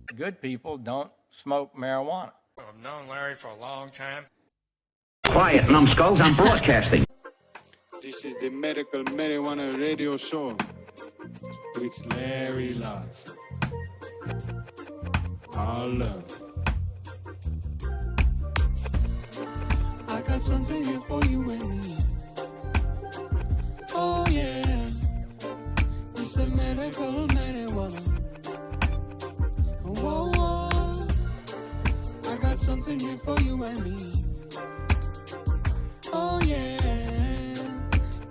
Good people don't smoke marijuana. I've known Larry for a long time. Quiet, numbskulls, I'm broadcasting. This is the Medical Marijuana Radio Show with Larry Love. Our love. I got something here for you and me. Oh yeah, it's the medical marijuana. Whoa, whoa. I got something here for you and me. Oh yeah,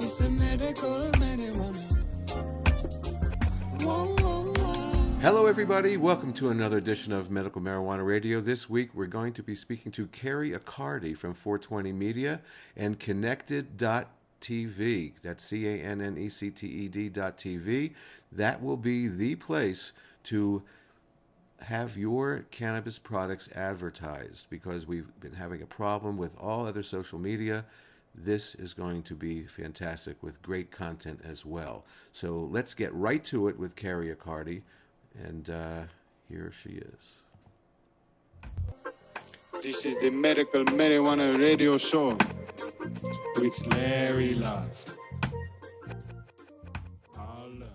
it's the medical marijuana. Whoa, whoa, whoa. Hello, everybody. Welcome to another edition of Medical Marijuana Radio. This week, we're going to be speaking to Carrie Accardi from 420 Media and Connected.tv. That's CANNECTED.tv. That will be the place to have your cannabis products advertised because we've been having a problem with all other social media. This is going to be fantastic with great content as well. So let's get right to it with Carrie Accardi. And here she is. This is the Medical Marijuana Radio Show with Larry Love. Our love.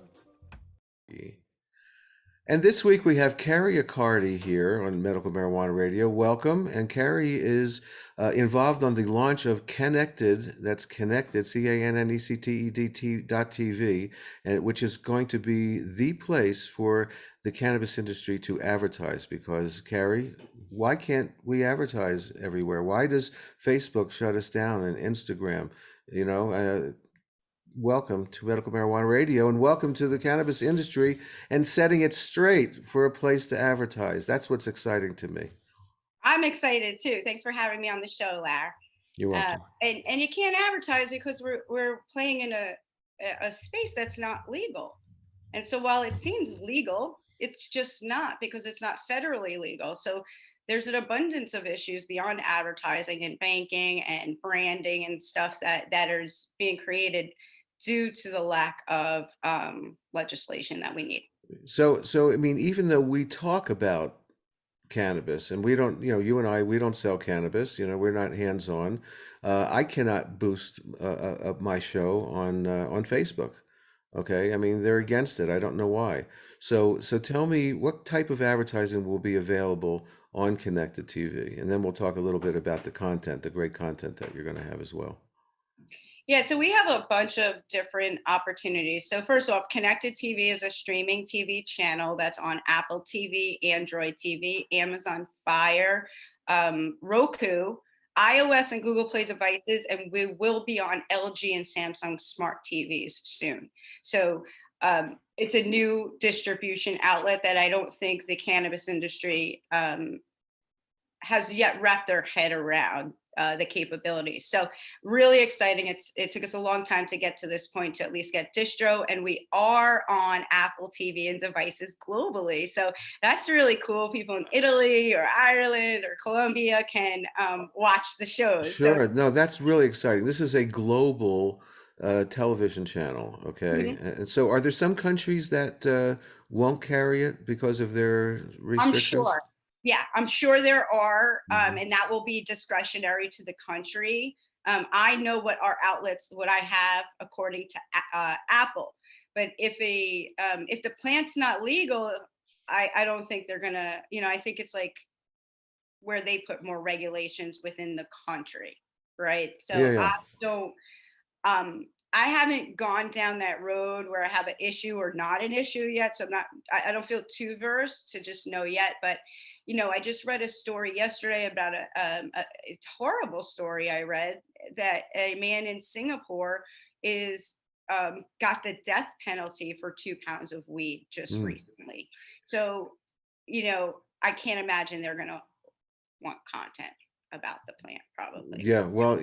And this week we have Carrie Accardi here on Medical Marijuana Radio. Welcome. And Carrie is involved on the launch of Connected, that's Connected, CANNECTED.tv, which is going to be the place for the cannabis industry to advertise. Because, Carrie, why can't we advertise everywhere? Why does Facebook shut us down and Instagram? You know, welcome to Medical Marijuana Radio and welcome to the cannabis industry and setting it straight for a place to advertise. That's what's exciting to me. I'm excited too. Thanks for having me on the show, Lar. You're welcome. And you can't advertise because we're playing in a space that's not legal. And so while it seems legal, it's just not because it's not federally legal. So there's an abundance of issues beyond advertising and banking and branding and stuff that is being created due to the lack of legislation that we need. So I mean, even though we talk about cannabis and we don't, you and I, we don't sell cannabis, we're not hands-on. I cannot boost my show on Facebook. Okay. I mean, they're against it. I don't know why. So tell me what type of advertising will be available on Connected TV, and then we'll talk a little bit about the content, the great content that you're going to have as well. Yeah, so we have a bunch of different opportunities. So first off, Connected TV is a streaming TV channel that's on Apple TV, Android TV, Amazon Fire, Roku, iOS and Google Play devices, and we will be on LG and Samsung smart TVs soon. So it's a new distribution outlet that I don't think the cannabis industry has yet wrapped their head around. The capabilities. So really exciting. It took us a long time to get to this point to at least get distro, and we are on Apple TV and devices globally. So that's really cool. People in Italy or Ireland or Colombia can watch the shows. Sure. So, no, that's really exciting. This is a global television channel. Okay. Mm-hmm. And so are there some countries that won't carry it because of their restrictions? I'm sure. Yeah, I'm sure there are, and that will be discretionary to the country. I know what our outlets, what I have according to Apple, but if the plant's not legal, I don't think they're gonna, I think it's like where they put more regulations within the country, right? So yeah. I haven't gone down that road where I have an issue or not an issue yet. So I don't feel too versed to just know yet, but I just read a story yesterday about it's a horrible story I read that a man in Singapore got the death penalty for 2 pounds of weed just recently. So, I can't imagine they're going to want content about the plant probably. Yeah, well,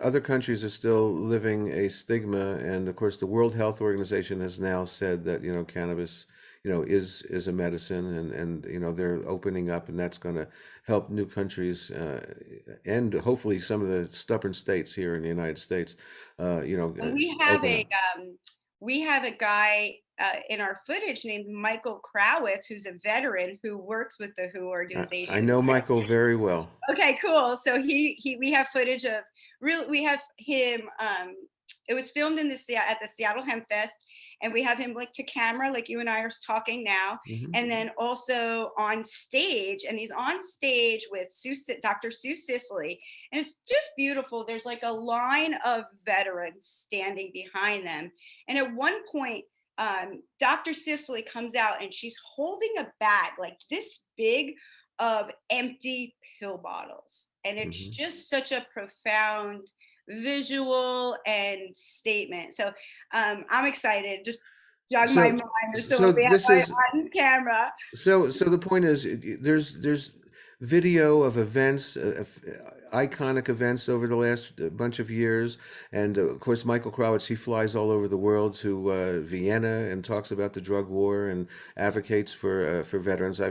other countries are still living a stigma, and of course the World Health Organization has now said that cannabis is a medicine, and they're opening up, and that's going to help new countries and hopefully some of the stubborn states here in the United States. We have a guy in our footage named Michael Krawitz, who's a veteran who works with the Who or does I know Michael very well. Okay, cool. So we have footage of we have him. It was filmed in at the Seattle Hemp Fest, and we have him like to camera, like you and I are talking now, and then also on stage. And he's on stage with Dr. Sue Sisley, and it's just beautiful. There's like a line of veterans standing behind them, and at one point, Dr. Sisley comes out, and she's holding a bag like this big of empty pill bottles, and it's just such a profound visual and statement. So I'm excited, just jog my mind. So we have on camera. So the point is, there's video of events, iconic events over the last bunch of years, and of course Michael Krawitz, he flies all over the world to Vienna and talks about the drug war and advocates for veterans.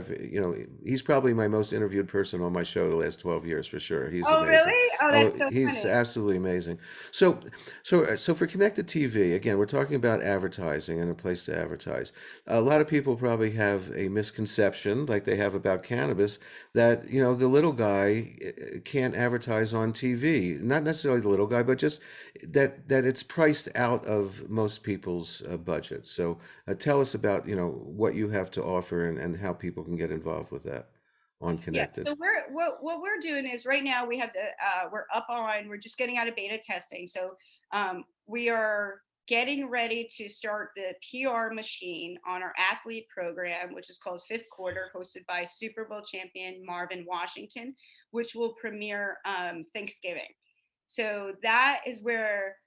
He's probably my most interviewed person on my show the last 12 years for sure. He's amazing. Really? Oh, that's so he's funny. Absolutely amazing. So for connected TV, again, we're talking about advertising and a place to advertise. A lot of people probably have a misconception, like they have about cannabis, that the little guy can't advertise on TV. Not necessarily the little guy, but just that it's priced out of most people's budget. So tell us about what you have to offer and how people can get involved with that on Connected. Yeah, so what we're doing is right now we have we're just getting out of beta testing. So we are getting ready to start the PR machine on our athlete program, which is called Fifth Quarter, hosted by Super Bowl champion Marvin Washington, which will premiere Thanksgiving. So that is where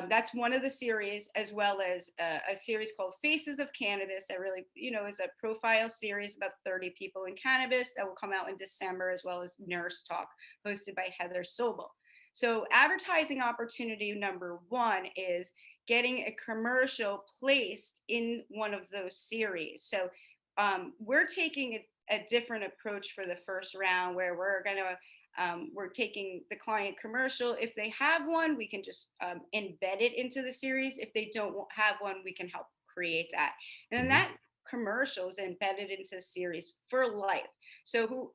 that's one of the series, as well as a series called Faces of Cannabis that really, is a profile series about 30 people in cannabis that will come out in December, as well as Nurse Talk, hosted by Heather Sobel. So advertising opportunity number one is getting a commercial placed in one of those series. So we're taking a different approach for the first round, where we're taking the client commercial. If they have one, we can just embed it into the series. If they don't have one, we can help create that. And then that commercial is embedded into the series for life. So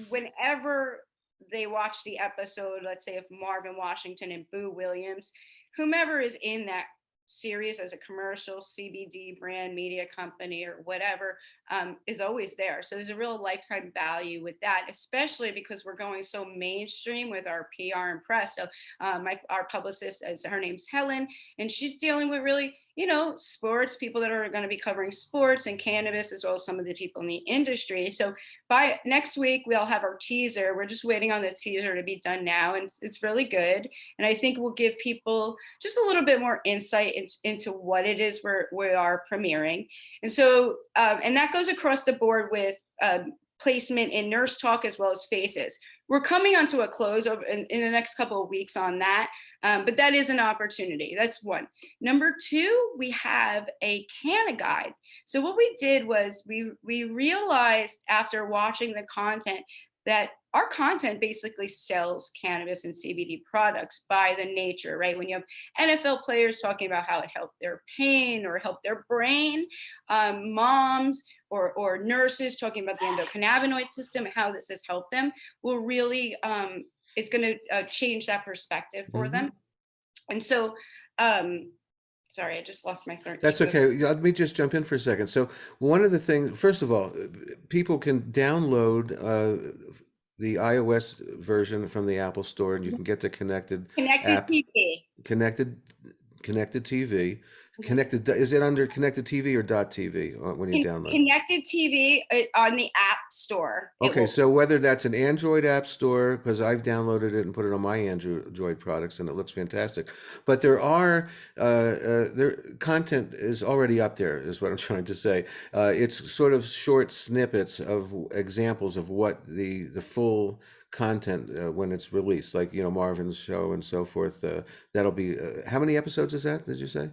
whenever they watch the episode, let's say of Marvin Washington and Boo Williams, whomever is in that series as a commercial, CBD brand, media company, or whatever, is always there. So there's a real lifetime value with that, especially because we're going so mainstream with our PR and press. So our publicist, her name's Helen, and she's dealing with really, sports, people that are going to be covering sports and cannabis, as well as some of the people in the industry. So by next week, we'll have our teaser. We're just waiting on the teaser to be done now, and it's really good. And I think we'll give people just a little bit more insight into what it is we are premiering. And so, and that goes across the board with placement in Nurse Talk as well as Faces. We're coming onto a close in the next couple of weeks on that, but that is an opportunity. That's one. Number two, we have a Canna Guide. So what we did was we realized after watching the content that our content basically sells cannabis and CBD products by the nature, right? When you have NFL players talking about how it helped their pain or helped their brain, moms or nurses talking about the endocannabinoid system, how this has helped them, will really, it's going to change that perspective for them. And so, sorry, I just lost my third. That's okay. Let me just jump in for a second. So one of the things, first of all, people can download the iOS version from the Apple Store, and you can get the Connected TV. Connected TV. Connected, is it under Connected TV or .tv when you download? Connected TV on the App Store. Okay, so whether that's an Android App Store, because I've downloaded it and put it on my Android products, and it looks fantastic. But there content is already up there, is what I'm trying to say. It's sort of short snippets of examples of what the full content when it's released, like Marvin's show and so forth. That'll be how many episodes is that? Did you say?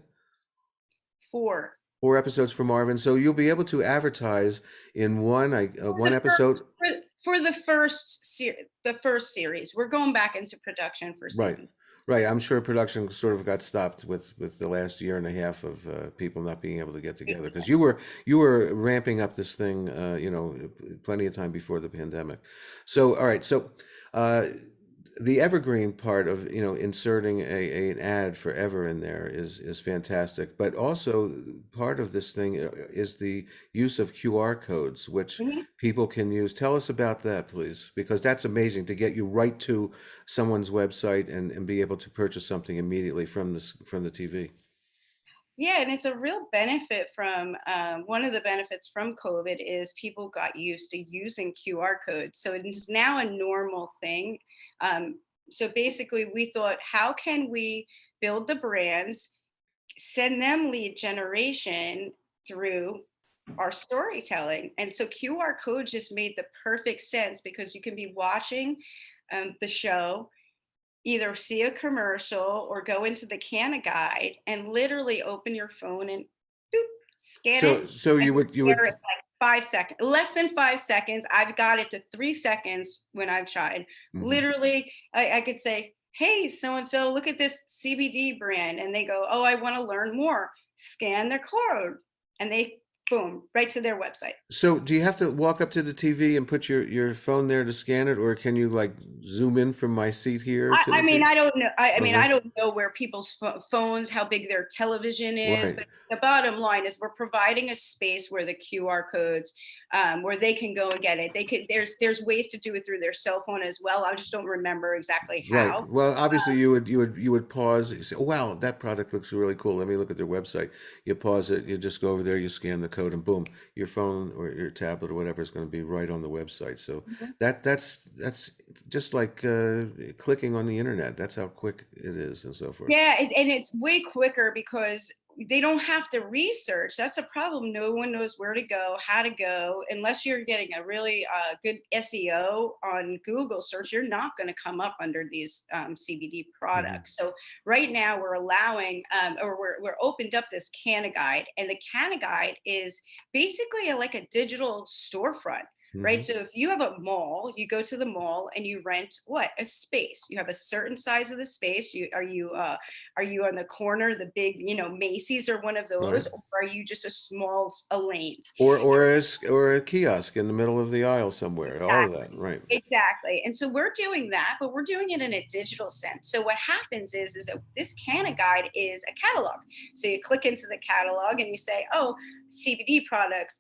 4 episodes for Marvin. So you'll be able to advertise in one episode for the first series. We're going back into production for season. Right. I'm sure production sort of got stopped with the last year and a half of people not being able to get together because you were ramping up this thing, plenty of time before the pandemic. So, all right. So, uh, the evergreen part of inserting an ad forever in there is fantastic, but also part of this thing is the use of QR codes, which Mhm. people can use. Tell us about that, please, because that's amazing to get you right to someone's website and be able to purchase something immediately from the TV. Yeah, and it's a real benefit from one of the benefits from COVID is people got used to using QR codes. So it is now a normal thing. Um, so basically, we thought, how can we build the brands, send them lead generation through our storytelling? And so QR code just made the perfect sense because you can be watching the show, either see a commercial or go into the Canna guide and literally open your phone and boop, scan it So and you would share it like 5 seconds, less than 5 seconds. I've got it to 3 seconds when I've tried. mhm. Literally, I could say, hey, so and so, look at this CBD brand. And they go, oh, I want to learn more. Scan their code. And they, boom, right to their website. So do you have to walk up to the TV and put your phone there to scan it, or can you like zoom in from my seat here to I the mean, TV? I don't know. I mean, Uh-huh. I don't know where people's phones, how big their television is, Right. but the bottom line is we're providing a space where the QR codes, where they can go and get it. They could. There's ways to do it through their cell phone as well. I just don't remember exactly Right. how. Well, obviously you would pause. You say, "Oh, wow, that product looks really cool. Let me look at their website." You pause it. You just go over there. You scan the code, and boom, your phone or your tablet or whatever is going to be right on the website. So Mhm. that's just like clicking on the internet. That's how quick it is, and so forth. Yeah, and it's way quicker because they don't have to research. That's a problem. No one knows where to go, how to go, unless you're getting a really good SEO on Google search. You're not going to come up under these CBD Hmm. products. So right now we're allowing, or we're opened up this Canna Guide, and the Canna Guide is basically like a digital storefront. Right. Hmm. So if you have a mall, you go to the mall and you rent what? A space. You have a certain size of the space. Are you on the corner, the big, Macy's or one of Right. those, or are you just a small a lanes? Or a kiosk in the middle of the aisle somewhere. All of that. Exactly. Right. Exactly. And so we're doing that, but we're doing it in a digital sense. So what happens is that this Canna Guide is a catalog. So you click into the catalog and you say, oh, CBD products,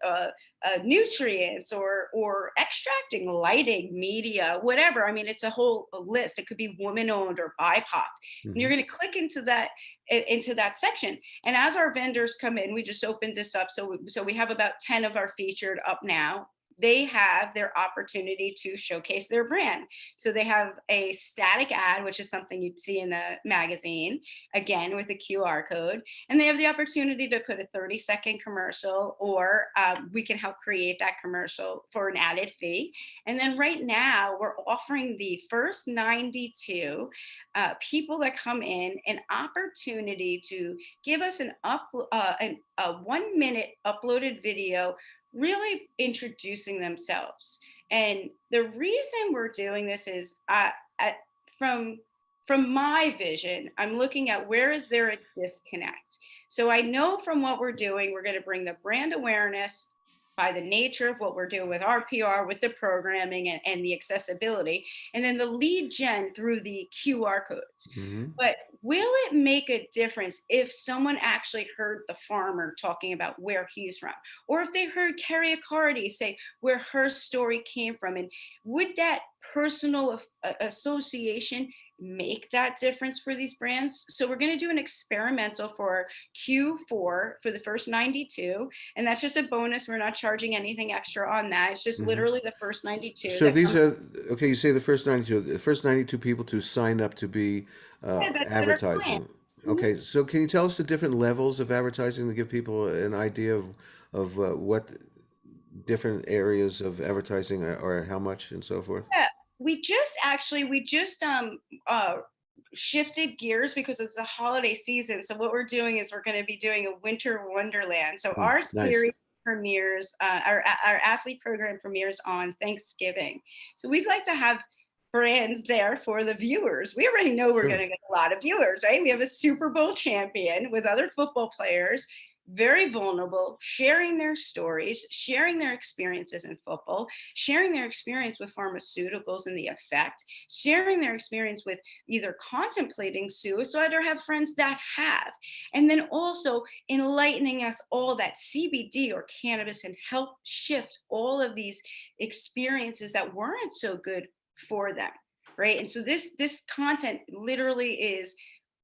nutrients, or extracting, lighting, media, whatever. I mean, it's a whole list. It could be woman owned or BIPOC. And you're Hmm. going to click into that section. And as our vendors come in, we just opened this up. So we have about 10 of our featured up now. They have their opportunity to showcase their brand. So they have a static ad, which is something you'd see in the magazine, again with a QR code. And they have the opportunity to put a 30-second commercial, or we can help create that commercial for an added fee. And then right now, we're offering the first 92 people that come in an opportunity to give us a 1 minute uploaded video, really introducing themselves. And the reason we're doing this is from from my vision, I'm looking at where is there a disconnect. So I know from what we're doing, we're going to bring the brand awareness by the nature of what we're doing with our PR, with the programming and the accessibility, and then the lead gen through the QR codes. Hmm. But will it make a difference if someone actually heard the farmer talking about where he's from? Or if they heard Carrie Accardi say where her story came from? And would that personal association make that difference for these brands? So we're going to do an experimental for Q4 for the first 92. And that's just a bonus. We're not charging anything extra on that. It's just Hmm. literally the first 92 So that these come. are okay. You say the first 92 people to sign up to be Yeah, that's our plan. advertising. Mhm. Okay, so can you tell us the different levels of advertising to give people an idea of what different areas of advertising are, or how much and so forth? Yeah, we just shifted gears because it's a holiday season. So what we're doing is we're going to be doing a winter wonderland. So Hmm, our nice. series premieres, our athlete program premieres on Thanksgiving. So we'd like to have brands there for the viewers. We already know we're Sure. going to get a lot of viewers, right? We have a Super Bowl champion with other football players, very vulnerable, sharing their stories, sharing their experiences in football, sharing their experience with pharmaceuticals and the effect, sharing their experience with either contemplating suicide or have friends that have, and then also enlightening us all that CBD or cannabis can help shift all of these experiences that weren't so good for them, right? And so this content literally is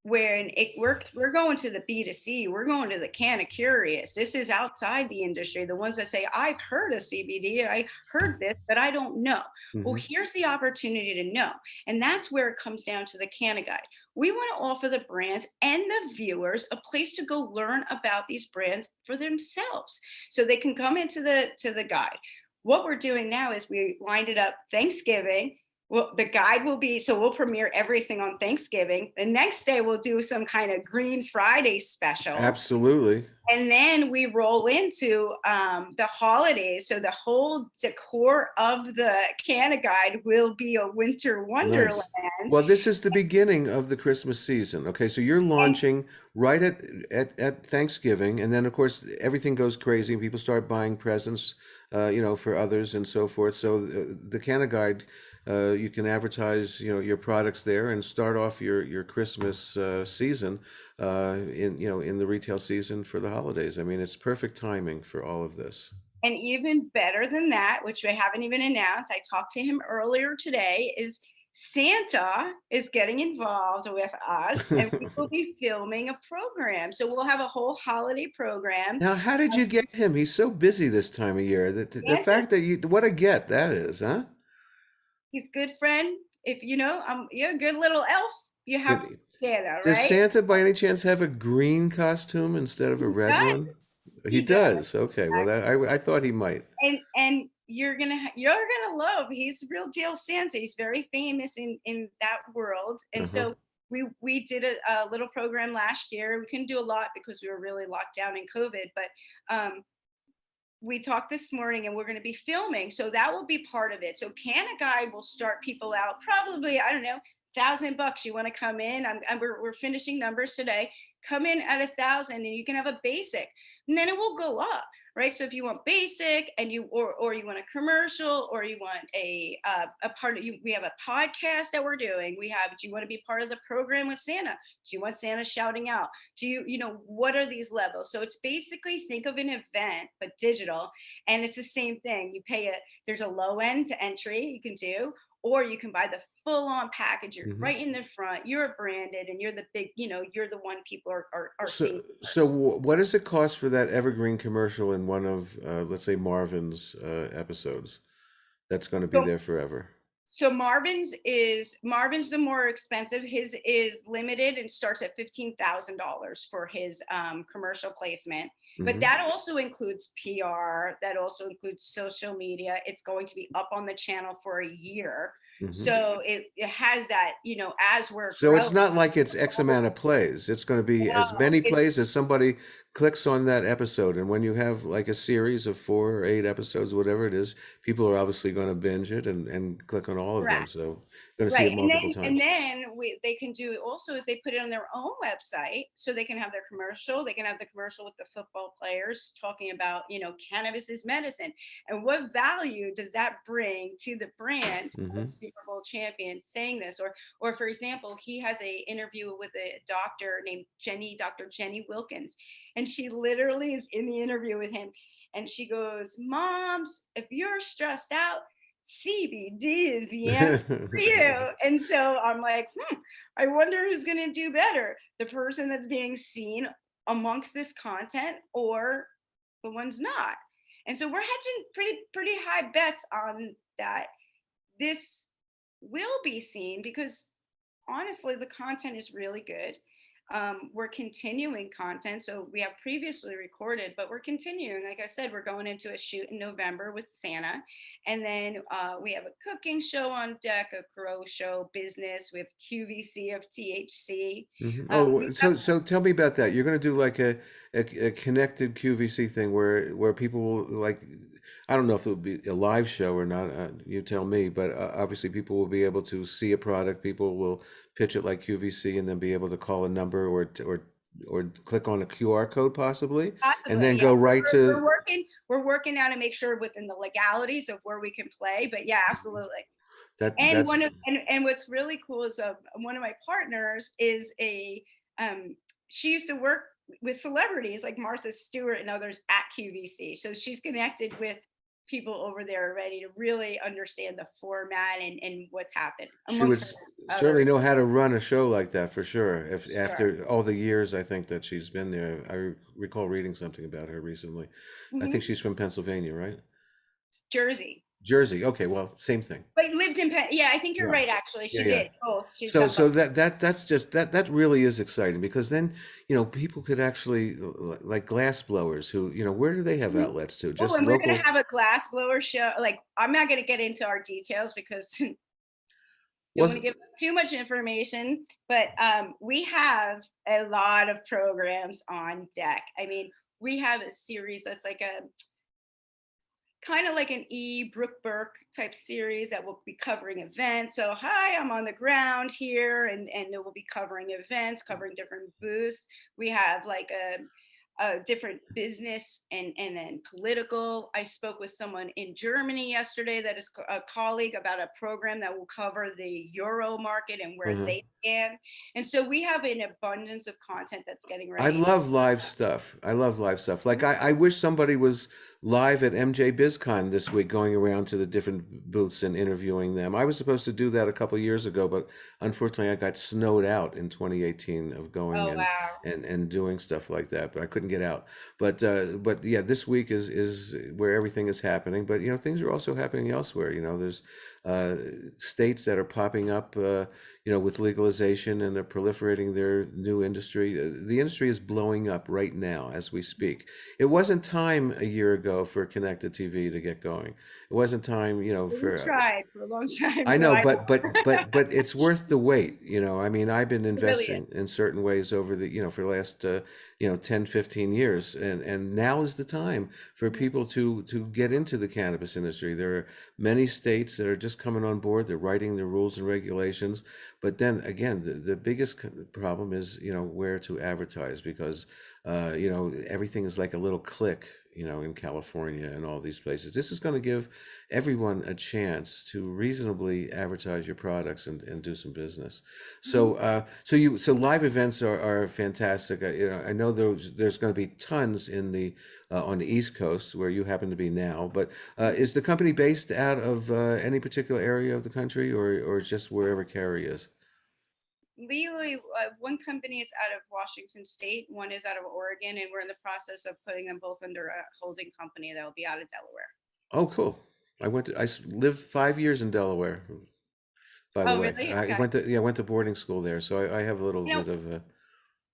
when we're going to the B2C, we're going to the can of curious. This is outside the industry, the ones that say, I've heard of CBD, I heard this, but I don't know. Well, here's the opportunity to know. And that's where it comes down to the Canna Guide. We want to offer the brands and the viewers a place to go learn about these brands for themselves. So they can come into the guide. What we're doing now is we lined it up Thanksgiving. Well, the guide will be, so we'll premiere everything on Thanksgiving. The next day we'll do some kind of Green Friday special. Absolutely. And then we roll into the holidays. So the whole decor of the Canna Guide will be a winter wonderland. Nice. Well, this is the beginning of the Christmas season. Okay, so you're launching right at Thanksgiving, and then of course everything goes crazy. People start buying presents, for others and so forth. So the Canna Guide, you can advertise, your products there and start off your Christmas season in the retail season for the holidays. I mean, it's perfect timing for all of this. And even better than that, which we haven't even announced, I talked to him earlier today, is Santa is getting involved with us and we will be filming a program. So we'll have a whole holiday program. Now, how did you get him? He's so busy this time of year. The fact that what a get that is, huh? He's a good friend. If you're a good little elf, you have Santa, right? Does Santa by any chance have a green costume instead of a red one? He does. Okay. Well, I thought he might. And you're gonna love. He's real deal Santa. He's very famous in that world. And so we did a little program last year. We couldn't do a lot because we were really locked down in COVID, but we talked this morning and we're going to be filming. So that will be part of it. So Canna Guide will start people out probably, I don't know, $1,000. You want to come in? We're finishing numbers today. Come in at 1,000 and you can have a basic, and then it will go up, right? So if you want basic and you or you want a commercial, or you want a part of you, we have a podcast that we're doing. Do you want to be part of the program with Santa? Do you want Santa shouting out? Do what are these levels? So it's basically, think of an event but digital, and it's the same thing. You pay there's a low end to entry you can do, or you can buy the full-on package. You're right in the front, you're branded, and you're the big, you're the one people are seeing first. So what does it cost for that evergreen commercial in one of, let's say, Marvin's episodes that's going to be there forever? So Marvin's the more expensive. His is limited and starts at $15,000 for his commercial placement. But that also includes PR. That also includes social media. It's going to be up on the channel for a year. So it has that, as we're So it's not like it's X amount of plays. It's going to be as many plays as somebody clicks on that episode. And when you have like a series of 4 or 8 episodes, whatever it is, people are obviously going to binge it and click on all of them. So going to see it multiple times. And then they can do it also is they put it on their own website, so they can have their commercial. They can have the commercial with the football players talking about, cannabis is medicine. And what value does that bring to the brand? Super Bowl champion saying this, or for example, he has a interview with a doctor named Dr. Jenny Wilkins, and she literally is in the interview with him, and she goes, "Moms, if you're stressed out, CBD is the answer for you." And so I'm like, I wonder who's going to do better, the person that's being seen amongst this content or the one's not. And so we're hedging pretty high bets on that. This will be seen because honestly, the content is really good. We're continuing content. So we have previously recorded, but we're continuing. Like I said, we're going into a shoot in November with Santa. And then we have a cooking show on deck, a grow show, business. We have QVC of THC. So tell me about that. You're going to do like a connected QVC thing where people will like, I don't know if it would be a live show or not. You tell me. But obviously, people will be able to see a product. People will pitch it like QVC, and then be able to call a number or click on a QR code possibly, and Possibly, then yeah. go right We're to working. We're working now to make sure within the legalities of where we can play. But yeah, absolutely. that. And That's one of and what's really cool is one of my partners is a she used to work with celebrities like Martha Stewart and others at QVC. So she's connected with people over there already to really understand the format and what's happened she would amongst certainly other. know how to run a show like that for sure. If Sure. after all the years, I think that she's been there. Recall reading something about her recently. I think Mhm. she's from Pennsylvania, right? Jersey. Jersey. Okay, well, same thing. But lived in yeah, I think you're Yeah, right actually. yeah, She yeah. did both. She's So done so both. that's just that really is exciting because then people could actually like glass blowers who where do they have Mhm. outlets to? Oh, Just and we're gonna local. have a glass blower show. Like, I'm not gonna get into our details because don't want Was to give too much information, but we have a lot of programs on deck. I mean, we have a series that's like a kind of like an Brooke Burke type series that will be covering events. So, hi, I'm on the ground here, and it will be covering events, covering different booths. We have like a different business and then political. I spoke with someone in Germany yesterday that is a colleague about a program that will cover the Euro market and where uh they stand. And so we have an abundance of content that's getting I ready. love live stuff. I love live stuff. Like I wish somebody was live at MJ BizCon this week, going around to the different booths and interviewing them. I was supposed to do that a couple years ago, but unfortunately, I got snowed out in 2018 of going Oh wow. and doing stuff like that. But I couldn't get out. But yeah, this week is where everything is happening. But things are also happening elsewhere. There's uh, states that are popping up. With legalization, and they're proliferating their new industry. The industry is blowing up right now as we speak. It wasn't time a year ago for connected TV to get going. It wasn't time, We for tried for a long time, I so know, I but it's worth the wait. I mean, I've been it really is. investing in certain ways over for the last 10, 15 years, and now is the time for people to get into the cannabis industry. There are many states that are just coming on board. They're writing the rules and regulations, but then again, the biggest problem is where to advertise because everything is like a little click. In California and all these places. This is going to give everyone a chance to reasonably advertise your products and do some business. Mhm. So live events are fantastic. I know there's going to be tons on the East Coast where you happen to be now. But is the company based out of any particular area of the country, or just wherever Kerri is? Legally, one company is out of Washington State, one is out of Oregon, and we're in the process of putting them both under a holding company that will be out of Delaware. Oh, cool. Lived 5 years in Delaware, by the Oh, way. really? I Okay. went to boarding school there, so I have a little You know, bit of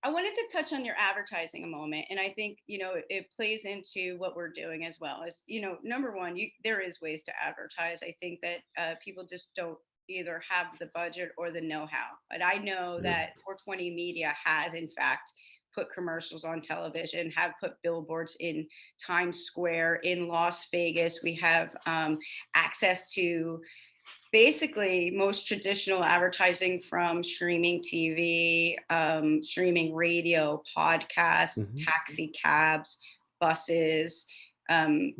I wanted to touch on your advertising a moment, and I think it plays into what we're doing as well. As number one, there is ways to advertise. I think that people just don't either have the budget or the know-how. But I know yeah. that 420 Media has, in fact, put commercials on television, have put billboards in Times Square, in Las Vegas. We have access to basically most traditional advertising from streaming TV, streaming radio, podcasts, Mhm. taxi cabs, buses, um,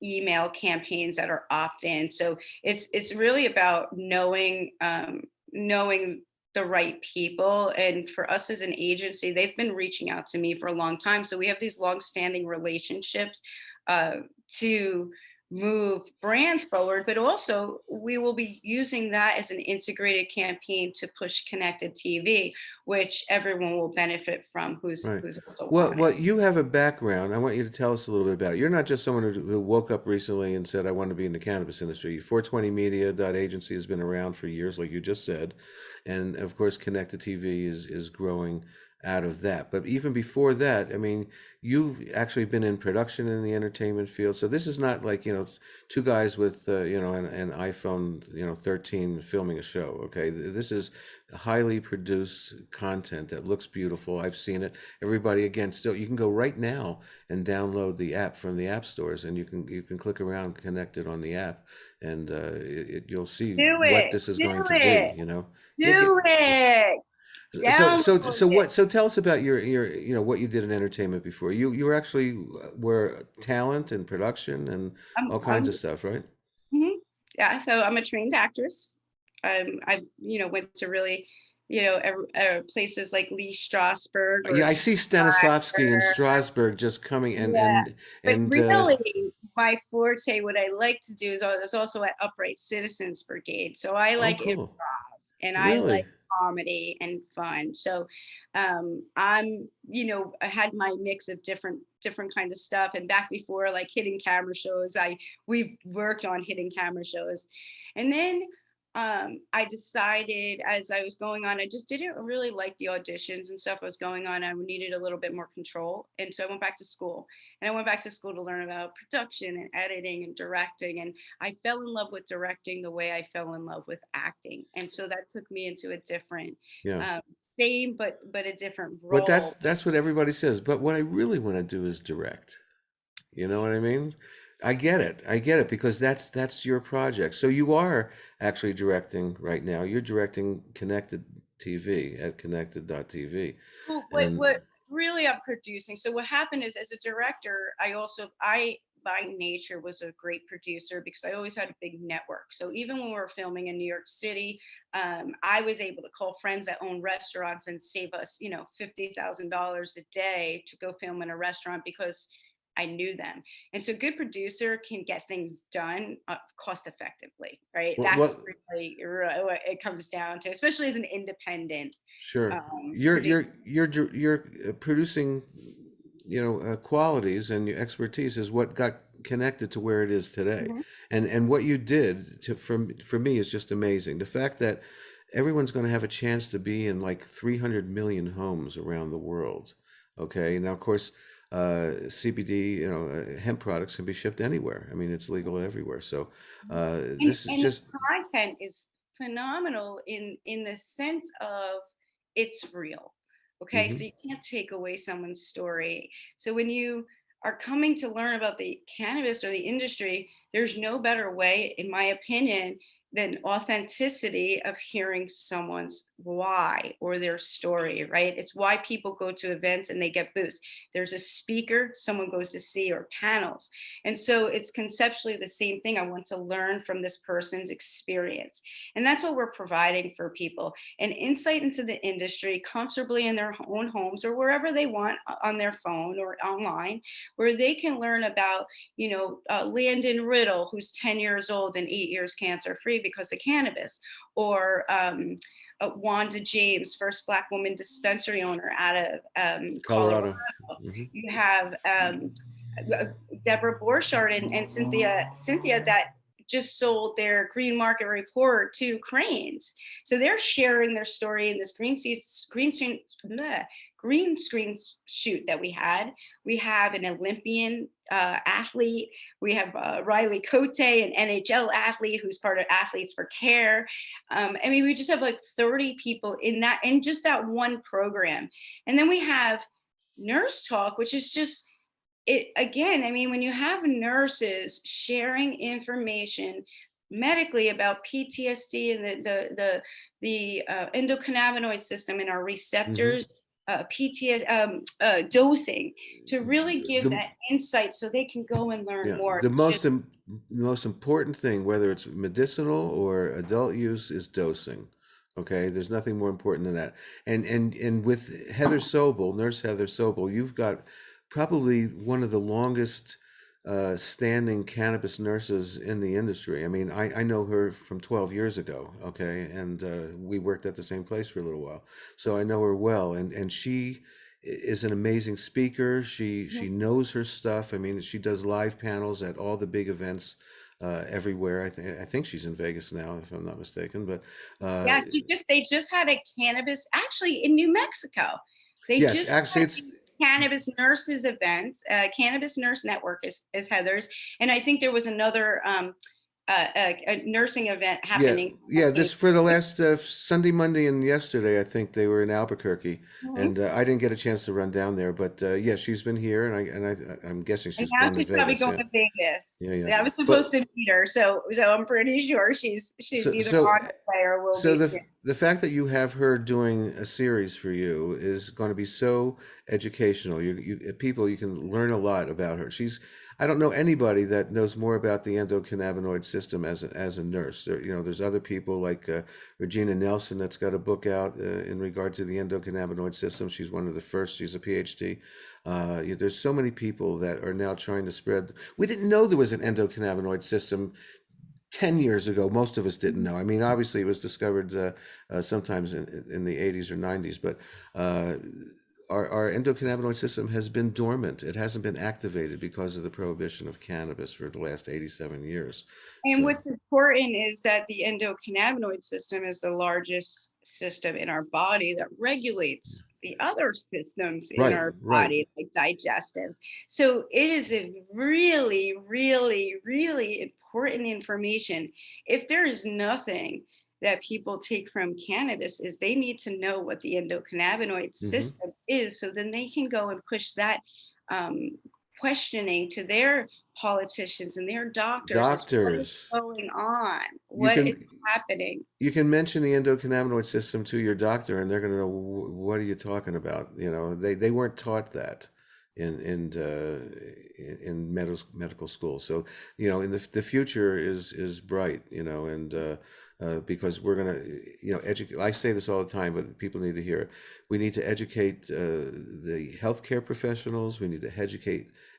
email campaigns that are opt-in. So it's really about knowing the right people. And for us as an agency, they've been reaching out to me for a long time. So we have these long-standing relationships uh, to move brands forward, but also we will be using that as an integrated campaign to push connected TV, which everyone will benefit from Right. who's also Well, on it. you have a background. I want you to tell us a little bit about it. You're not just someone who woke up recently and said, I want to be in the cannabis industry. 420 Media Agency has been around for years, like you just said. And of course, Connected TV is growing out of that. But even before that, I mean, you've actually been in production in the entertainment field. So this is not like, two guys with, an iPhone, 13 filming a show. Okay. This is highly produced content that looks beautiful. I've seen it. Everybody, again, still, you can go right now and download the app from the app stores, and you can click around, connect it on the app, and you'll see Do what it. this is Do going to it. be. Yeah, Do it. so Download it. what? So tell us about your what you did in entertainment before. You were actually were talent and production and I'm, all kinds I'm of stuff, right? mhm. Yeah, so I'm a trained actress. I went to really, places like Lee Strasberg or Yeah, I see Stanislavski and Strasberg just coming and yeah. and But and really, my forte, what I like to do is I was also at Upright Citizens Brigade. So I oh, like improv cool, and I like really? comedy and fun. So I had my mix of different kind of stuff. And back before like hidden camera shows, we worked on hidden camera shows. And then I decided as I was going on, I just didn't really like the auditions and stuff was going on. I needed a little bit more control. And so I went back to school, and I went back to school to learn about production and editing and directing. And I fell in love with directing the way I fell in love with acting. And so that took me into a different, Yeah. um, same, but a different But role. that's what everybody says. But what I really want to do is direct. You know what I mean? I get it. I get it because that's your project. So you are actually directing right now. You're directing Connected TV at connected.tv. Well, And what really I'm producing. So what happened is as a director, I by nature was a great producer because I always had a big network. So even when we were filming in New York City, I was able to call friends that own restaurants and save us, $50,000 a day to go film in a restaurant because I knew them. And so a good producer can get things done cost effectively, right? what That's really what it comes down to, especially as an independent sure. producer. You're producing, qualities, and your expertise is what got connected to where it is today. And what you did for me is just amazing. The fact that everyone's going to have a chance to be in like 300 million homes around the world. Okay. Now, of course, CBD, hemp products can be shipped anywhere. I mean, it's legal everywhere. So this is And the just, content is phenomenal in the sense of it's real. Okay, mhm. so you can't take away someone's story. So when you are coming to learn about the cannabis or the industry, there's no better way, in my opinion, than authenticity of hearing someone's why or their story, right? It's why people go to events and they get booths. There's a speaker someone goes to see or panels. And so it's conceptually the same thing. I want to learn from this person's experience. And that's what we're providing for people, an insight into the industry comfortably in their own homes or wherever they want on their phone or online, where they can learn about, Landon Riddle, who's 10 years old and 8 years cancer free because of cannabis, or Wanda James, first Black woman dispensary owner out of Colorado. Colorado. Hmm. You have Deborah Borchardt and Cynthia that just sold their green market report to Cranes. So they're sharing their story in this green screen shoot that we had. We have an Olympian athlete. We have Riley Cote, an NHL athlete who's part of Athletes for Care. We just have like 30 people in just that one program. And then we have Nurse Talk, which is just it again. When you have nurses sharing information medically about PTSD and the endocannabinoid system in our Hmm. receptors, dosing to really give The, that insight so they can go and learn yeah, more. the most important thing, whether it's medicinal or adult use, is dosing. Okay, there's nothing more important than that. And with Heather Sobel, Nurse Heather Sobel, you've got probably one of the longest standing cannabis nurses in the industry. I mean, I know her from 12 years ago. Okay, and we worked at the same place for a little while, so I know her well. And she is an amazing speaker. She knows her stuff. I mean, she does live panels at all the big events everywhere. I think she's in Vegas now, if I'm not mistaken. But Yeah, they just had a cannabis actually in New Mexico. They Yes, just actually, had it's these cannabis nurses events. Cannabis Nurse Network is Heather's, and I think there was another a nursing event yeah, happening at yeah. the same This for the last Sunday, Monday, and yesterday. I think they were in Albuquerque, time. and I didn't get a chance to run down there. But yeah, she's been here, I'm guessing And she's now going to she's probably Vegas. going Yeah, to Vegas. yeah, yeah. I was But supposed to meet her, so I'm pretty sure she's so either so on the way or will So be soon. the fact that you have her doing a series for you is going to be so educational. People, you can learn a lot about her. I don't know anybody that knows more about the endocannabinoid system as a nurse. There's other people like Regina Nelson that's got a book out in regard to the endocannabinoid system. She's one of the first. She's a PhD. There's so many people that are now trying to spread. We didn't know there was an endocannabinoid system 10 years ago. Most of us didn't know. I mean, obviously it was discovered sometimes in the 80s or 90s, but uh, our endocannabinoid system has been dormant. It hasn't been activated because of the prohibition of cannabis for the last 87 years. And So, what's important is that the endocannabinoid system is the largest system in our body that regulates the other systems in right, our right. body, like digestive. So it is a really, really, really important information. If there is nothing that people take from cannabis, is they need to know what the endocannabinoid Hmm. system is, so then they can go and push that um, questioning to their politicians and their doctors is what is Doctors, going on, you what is can happening. you can mention the endocannabinoid system to your doctor, and they're going to know what are you talking about. They weren't taught that in medical school. So in the future is bright. And because we're going to educate. I say this all the time, but people need to hear it. We need to educate the healthcare professionals. We need to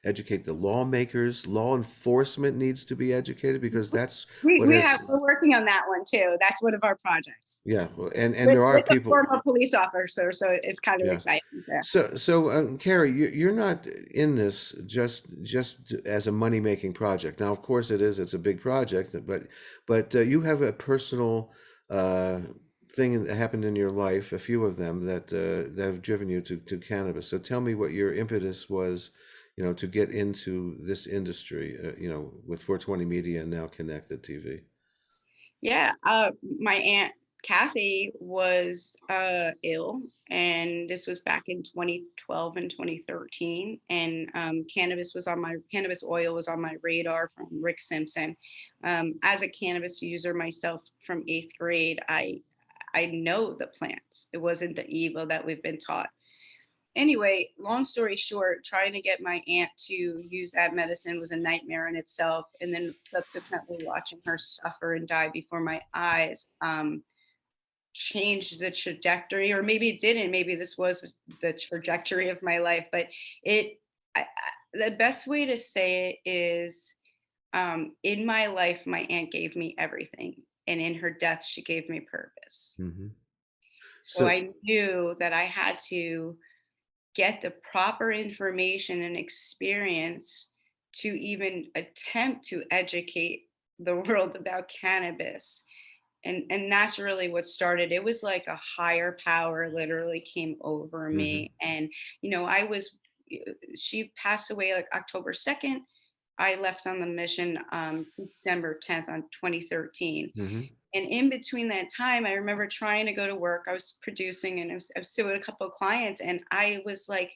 educate the lawmakers. Law enforcement needs to be educated because that's what has. We're working on that one too. That's one of our projects Yeah, well, and there are with a people. former police officer, so it's kind of Yeah. exciting. Yeah. So, Carrie, you're not in this just as a money making project. Now, of course, it is. It's a big project, but you have a personal uh, thing that happened in your life, a few of them that have driven you to cannabis. So, tell me what your impetus was, to get into this industry, with 420 Media and now Connected TV. Yeah, my aunt Kathy was ill, and this was back in 2012 and 2013. And cannabis oil was on my radar from Rick Simpson. As a cannabis user myself from 8th grade, I know the plants. It wasn't the evil that we've been taught. Anyway, long story short, trying to get my aunt to use that medicine was a nightmare in itself. And then subsequently watching her suffer and die before my eyes changed the trajectory, or maybe it didn't. Maybe this was the trajectory of my life. But the best way to say it is in my life, my aunt gave me everything. And in her death, she gave me purpose. Hmm. So So, I knew that I had to get the proper information and experience to even attempt to educate the world about cannabis. And that's really what started. It was like a higher power literally came over hmm. me. And I was she passed away like October 2nd. I left on the mission December 10th on 2013. Hmm. And in between that time, I remember trying to go to work. I was producing, and I was still with a couple of clients, and I was like,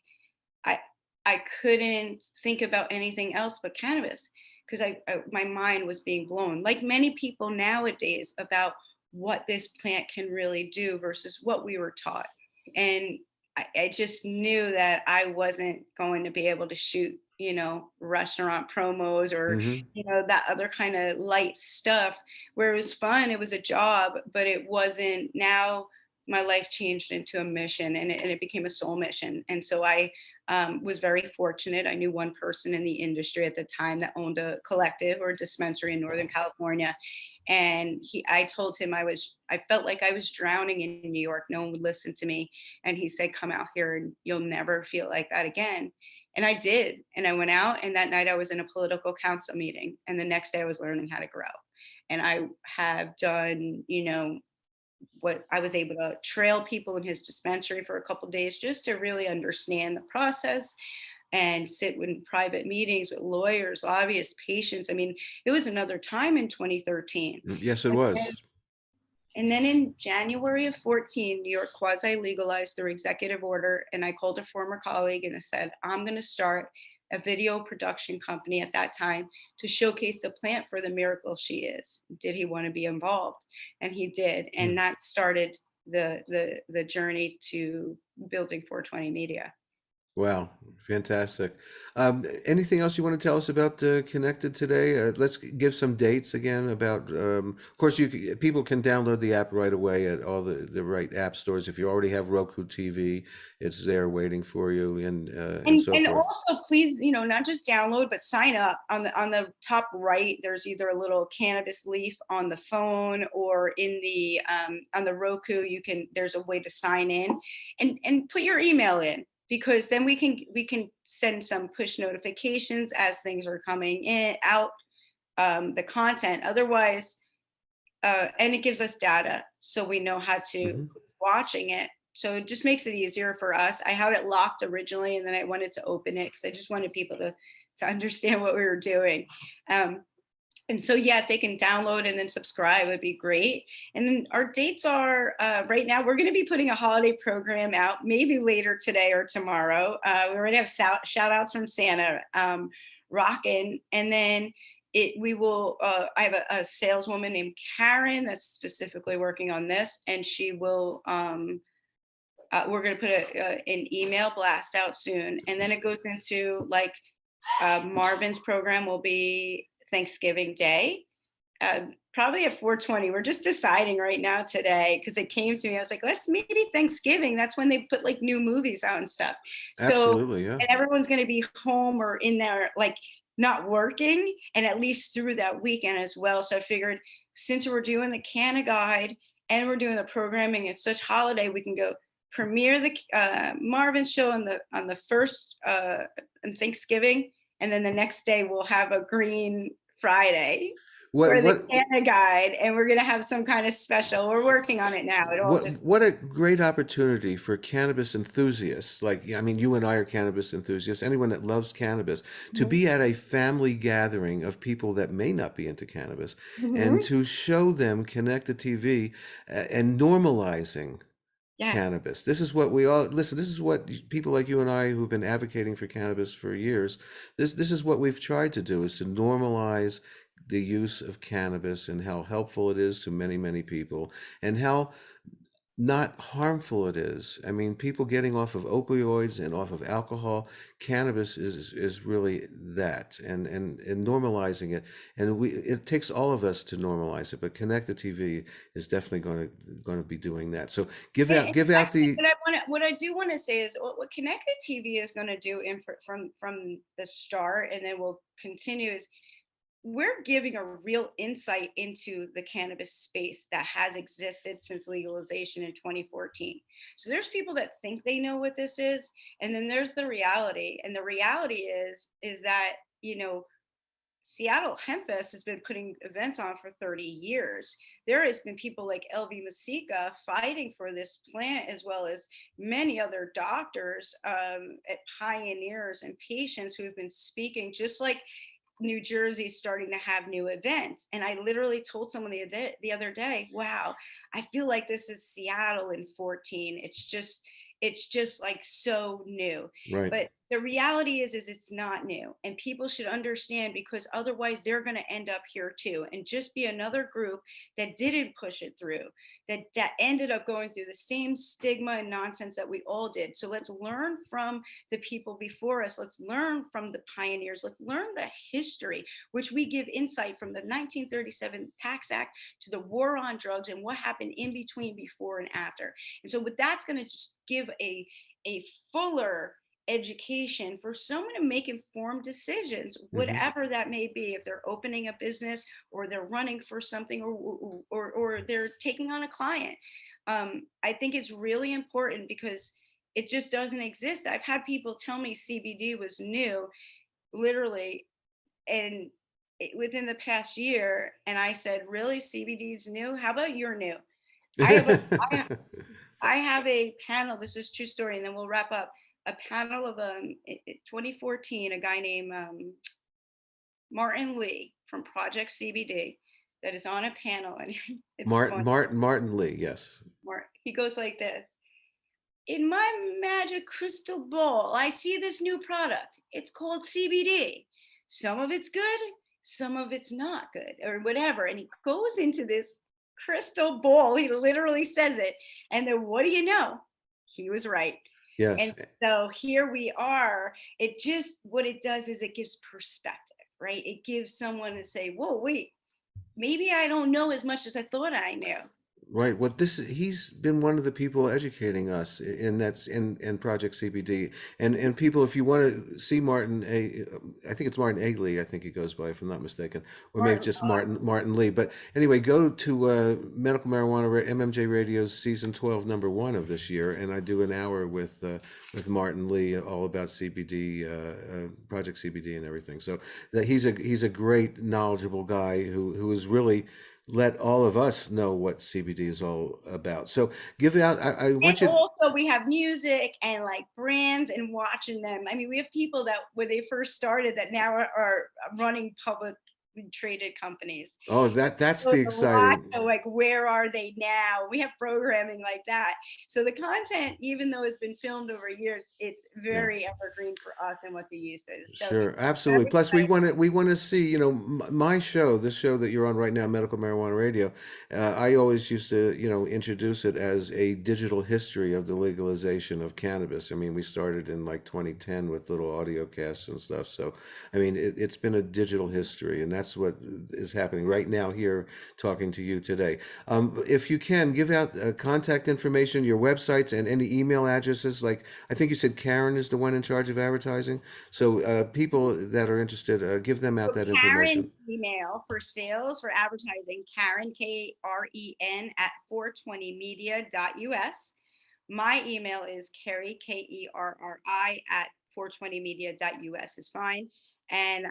I I couldn't think about anything else but cannabis, because my mind was being blown, like many people nowadays, about what this plant can really do versus what we were taught. And I just knew that I wasn't going to be able to shoot, restaurant promos or, Hmm. that other kind of light stuff where it was fun. It was a job, but it wasn't. Now my life changed into a mission, and it became a soul mission. And so I was very fortunate. I knew one person in the industry at the time that owned a collective or a dispensary in Northern California. And I told him I felt like I was drowning in New York. No one would listen to me. And he said, come out here and you'll never feel like that again. And I did. And I went out, and that night I was in a political council meeting. And the next day I was learning how to grow. And I have done, what I was able to trail people in his dispensary for a couple days just to really understand the process and sit in private meetings with lawyers, lobbyists, patients. I mean, it was another time in 2013. Yes, it was. And then in January of 14, New York quasi legalized through executive order. And I called a former colleague and I said, I'm going to start a video production company at that time to showcase the plant for the miracle she is. Did he want to be involved? And he did. And that started the journey to building 420 Media. Wow, fantastic. Anything else you want to tell us about Connected today? Let's give some dates again about, of course, people can download the app right away at all the right app stores. If you already have Roku TV, it's there waiting for you and so And forth. also please, not just download, but sign up. On the top right, there's either a little cannabis leaf on the phone or in the on the Roku, there's a way to sign in and put your email in, because then we can send some push notifications as things are coming in out, the content. Otherwise, and it gives us data so we know how to who's watching it. So it just makes it easier for us. I had it locked originally, and then I wanted to open it because I just wanted people to understand what we were doing. And so, yeah, if they can download and then subscribe, would be great. And then our dates are right now, we're going to be putting a holiday program out, maybe later today or tomorrow. We already have shout outs from Santa, rockin'. And then we will, I have a saleswoman named Karen that's specifically working on this, and she will, we're going to put an email blast out soon. And then it goes into like Marvin's program will be Thanksgiving Day, probably at 420. We're just deciding right now today because it came to me. I was like, let's maybe Thanksgiving. That's when they put like new movies out and stuff. Absolutely, yeah. And everyone's going to be home or in there, like not working, and at least through that weekend as well. So I figured since we're doing the Canna Guide and we're doing the programming, it's such holiday, we can go premiere the Marvin show on the first on Thanksgiving, and then the next day we'll have a Green Friday for the Canna Guide, and we're gonna have some kind of special. We're working on it now. What a great opportunity for cannabis enthusiasts. Like, I mean, you and I are cannabis enthusiasts. Anyone that loves cannabis to be at a family gathering of people that may not be into cannabis, and to show them Connected TV and normalizing cannabis. This is what we all listen. This is what people like you and I, who've been advocating for cannabis for years. This is what we've tried to do: is to normalize the use of cannabis and how helpful it is to many, many people, and how not harmful it is. I mean, people getting off of opioids and off of alcohol, cannabis is really that, and normalizing it. And it takes all of us to normalize it, but Connected TV is definitely going to be doing that. So give out the. What I do want to say is what Connected TV is going to do from the start, and then we'll continue, is we're giving a real insight into the cannabis space that has existed since legalization in 2014. So there's people that think they know what this is, and then there's the reality. And the reality is that, Seattle Hemp Fest has been putting events on for 30 years. There has been people like LV Masika fighting for this plant, as well as many other doctors, pioneers and patients who have been speaking, just like New Jersey starting to have new events. And I literally told someone the other day, wow, I feel like this is Seattle in 14. It's just like so new. Right. But the reality is it's not new, and people should understand, because otherwise they're going to end up here too, and just be another group that didn't push it through, that ended up going through the same stigma and nonsense that we all did. So let's learn from the people before us. Let's learn from the pioneers. Let's learn the history, which we give insight from the 1937 Tax Act to the war on drugs and what happened in between, before and after. And so that's going to just give a fuller education for someone to make informed decisions, whatever that may be, if they're opening a business or they're running for something, or they're taking on a client. I think it's really important because it just doesn't exist. I've had people tell me CBD was new, literally, and within the past year, and I said, really, CBD is new? How about you're new? I have a, I have a panel. This is true story, and then we'll wrap up. A panel of 2014, a guy named Martin Lee from Project CBD that is on a panel, and it's Martin Lee, yes. He goes like this. In my magic crystal ball, I see this new product. It's called CBD. Some of it's good, some of it's not good, or whatever. And he goes into this crystal ball. He literally says it. And then what do you know? He was right. Yes. And so here we are. It just, what it does is it gives perspective, right? It gives someone to say, whoa, wait, maybe I don't know as much as I thought I knew. Right. Well, he's been one of the people educating us in Project CBD, and people, if you want to see Martin, I think it's Martin Agley, I think he goes by, if I'm not mistaken, or maybe just Martin Lee. But anyway, go to Medical Marijuana MMJ Radio's season 12, number 1 of this year, and I do an hour with Martin Lee all about CBD, Project CBD, and everything. So that he's a great, knowledgeable guy who is really let all of us know what CBD is all about. So give out, I want you. Also, we have music and like brands and watching them. I mean, we have people that when they first started that now are running public traded companies. Oh, that's the exciting. So like, where are they now? We have programming like that. So the content, even though it's been filmed over years, it's very evergreen for us and what the use is. So sure, absolutely. Plus, we want to see, my show, this show that you're on right now, Medical Marijuana Radio. I always used to, introduce it as a digital history of the legalization of cannabis. I mean, we started in like 2010 with little audio casts and stuff. So, I mean, it's been a digital history, and that's what is happening right now here talking to you today. If you can, give out contact information, your websites, and any email addresses. Like, I think you said Karen is the one in charge of advertising. So people that are interested, give them out that information. Karen's email for sales, for advertising, Karen, Kren, at 420media.us. My email is Kerri, Kerri, at 420media.us is fine. And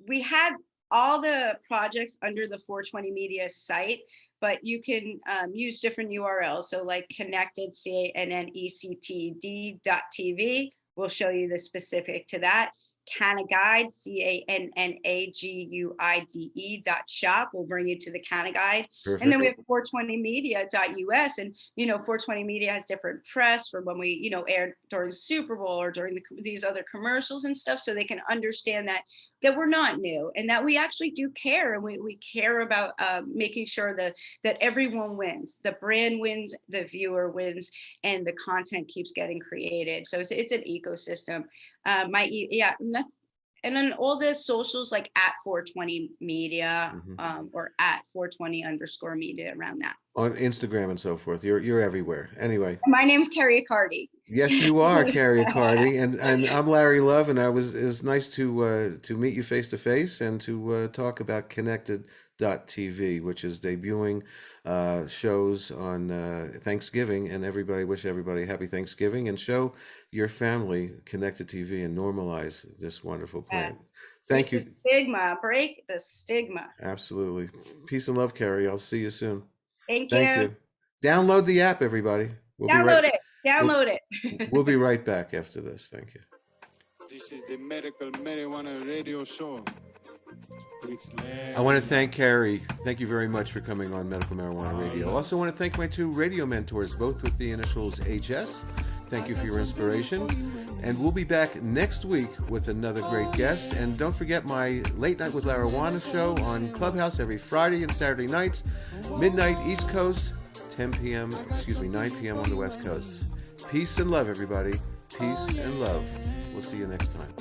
we have all the projects under the 420 Media site, but you can use different URLs. So like connected, CANNECTD.tv will show you the specific to that. CannaGuide, CANNAGUIDE.shop will bring you to the CannaGuide. Perfect. And then we have 420media.us, and 420 Media has different press for when we air during the Super Bowl or during these other commercials and stuff, so they can understand that we're not new and that we actually do care, and we care about making sure that everyone wins, the brand wins, the viewer wins, and the content keeps getting created. So it's an ecosystem. And then all the socials like at 420 Media, or at 420_media, around that. On Instagram and so forth. You're everywhere. Anyway. My name's Carrie Accardi. Yes, you are, Carrie Accardi, and I'm Larry Love, and it's nice to meet you face to face and to talk about Connected.tv, which is debuting shows on Thanksgiving, and wish everybody happy Thanksgiving, and show your family Connected TV and normalize this wonderful plan. Yes. Thank you. Break the stigma. Absolutely. Peace and love, Carrie. I'll see you soon. Thank you. Download the app, everybody. Download it. We'll be right back after this. Thank you. This is the Medical Marijuana Radio Show. I want to thank Kerri. Thank you very much for coming on Medical Marijuana Radio. Also want to thank my 2 radio mentors, both with the initials HS. Thank you for your inspiration. And we'll be back next week with another great guest. And don't forget my Late Night with Larawana show on Clubhouse every Friday and Saturday nights, midnight East Coast, 9 p.m. on the West Coast. Peace and love, everybody. Peace and love. We'll see you next time.